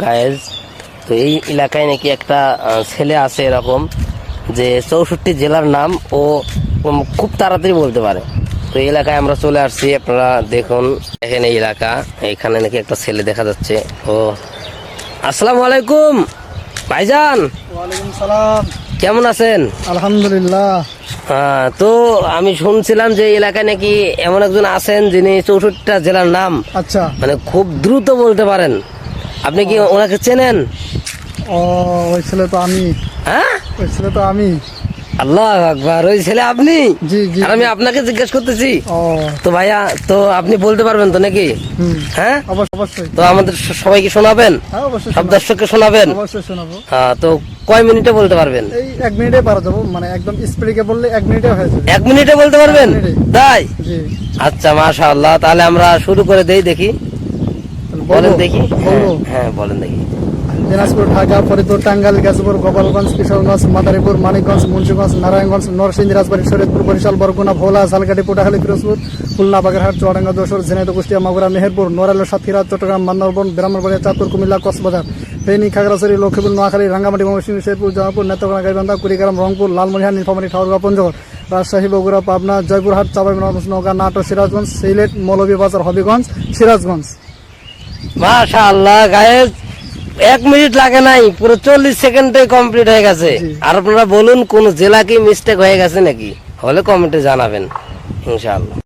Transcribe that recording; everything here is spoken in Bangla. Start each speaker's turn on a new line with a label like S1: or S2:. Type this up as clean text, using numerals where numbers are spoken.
S1: গায়েস, তো এই এলাকায় নাকি একটা ছেলে আছে এরকম যে 64 জেলার নাম ও খুব তাড়াতাড়ি বলতে পারে। তো এই এলাকায় আমরা চলে আসছি, আপনারা দেখুন, দেখেন এই এলাকা, এখানে নাকি একটা ছেলে দেখা যাচ্ছে। ও আসসালামু আলাইকুম ভাইজান।
S2: ওয়ালাইকুম সালাম।
S1: কেমন আছেন?
S2: আলহামদুলিল্লাহ।
S1: হ্যাঁ, তো আমি শুনছিলাম যে এই এলাকায় নাকি এমন একজন আছেন যিনি 64টা জেলার নাম
S2: আচ্ছা,
S1: মানে খুব দ্রুত বলতে পারেন। আপনি কি ওনাকে চেনেন?
S2: ও ওই ছেলে তো আমি।
S1: হ্যাঁ,
S2: ওই ছেলে তো আমি।
S1: আল্লাহ আকবার, ওই ছেলে আপনি?
S2: জি জি।
S1: আর আমি আপনাকে জিজ্ঞেস করতেছি।
S2: ও
S1: তো ভাইয়া, তো আপনি বলতে পারবেন তো নাকি?
S2: হুম,
S1: হ্যাঁ,
S2: অবশ্যই।
S1: তো আমাদের সবাইকে শোনাবেন,
S2: হ্যাঁ অবশ্যই
S1: সব
S2: শোনাবো।
S1: দর্শককে শোনাবেন।
S2: অবশ্যই শোনাবো।
S1: হ্যাঁ, তো কয় মিনিটে বলতে পারবেন?
S2: এই 1 মিনিটে পারা যাবো, মানে একদম স্পিডে বললে 1 মিনিটে হয়ে যাবে।
S1: 1 মিনিটে বলতে পারবেন?
S2: 1 মিনিটে।
S1: তাই?
S2: জি।
S1: আচ্ছা, মাশাআল্লাহ। তাহলে আমরা শুরু করে দেই, দেখি। বলেন
S2: বলবো?
S1: দেখি।
S2: বলবো?
S1: হ্যাঁ, বলেন দেখি।
S2: দিনাজপুর, ঢাকা, ফরিদপুর, টাঙ্গাইল, গাজীপুর, গোপালগঞ্জ, কিশোরগঞ্জ, মাদারীপুর, মানিকগঞ্জ, মুন্সিগঞ্জ, নারায়ণগঞ্জ, নরসিংদী, রাজবাড়ী, শরীয়তপুর, বরিশাল, বরগুনা, ভোলা, ঝালকাঠি, পটুয়াখালী, পিরোজপুর, খুলনা, বাগেরহাট, চুয়াডাঙ্গা, যশোর, ঝিনাইদহ, কুষ্টিয়া, মাগুরা, মেহেরপুর, নড়াইল, সাতক্ষীরা, চট্টগ্রাম, বান্দরবান, ব্রাহ্মণবাড়িয়া, চাঁদপুর, কুমিল্লা, কক্সবাজার, ফেনী, খাগড়াছড়ি, লক্ষ্মীপুর, নোয়াখালী, রাঙ্গামাটি, ময়মনসিংহ, শেরপুর, জামালপুর, নেত্রকোনা, গাইবান্ধা, কুড়িগ্রাম, রংপুর, লালমনিরহাট, নীলফামারী, ঠাকুরগাঁও, পঞ্চগড়, রাজশাহী, বগুড়া, পাবনা, জয়পুরহাট, চাঁপাইনবাবগঞ্জ, নওগাঁ, নাটোর, সিরাজগঞ্জ, সিলেট, মৌলভীবাজার, হবিগঞ্জ, সিরাজগঞ্জ।
S1: মাশাআল্লাহ গায়েস, 1 মিনিট লাগে নাই, পুরো 40 সেকেন্ডে কমপ্লিট হয়ে গেছে।
S2: জি।
S1: আর আপনারা বলুন কোন জেলা কি মিস্টেক হয়ে গেছে নাকি? হলে কমেন্টে জানাবেন ইনশাআল্লাহ।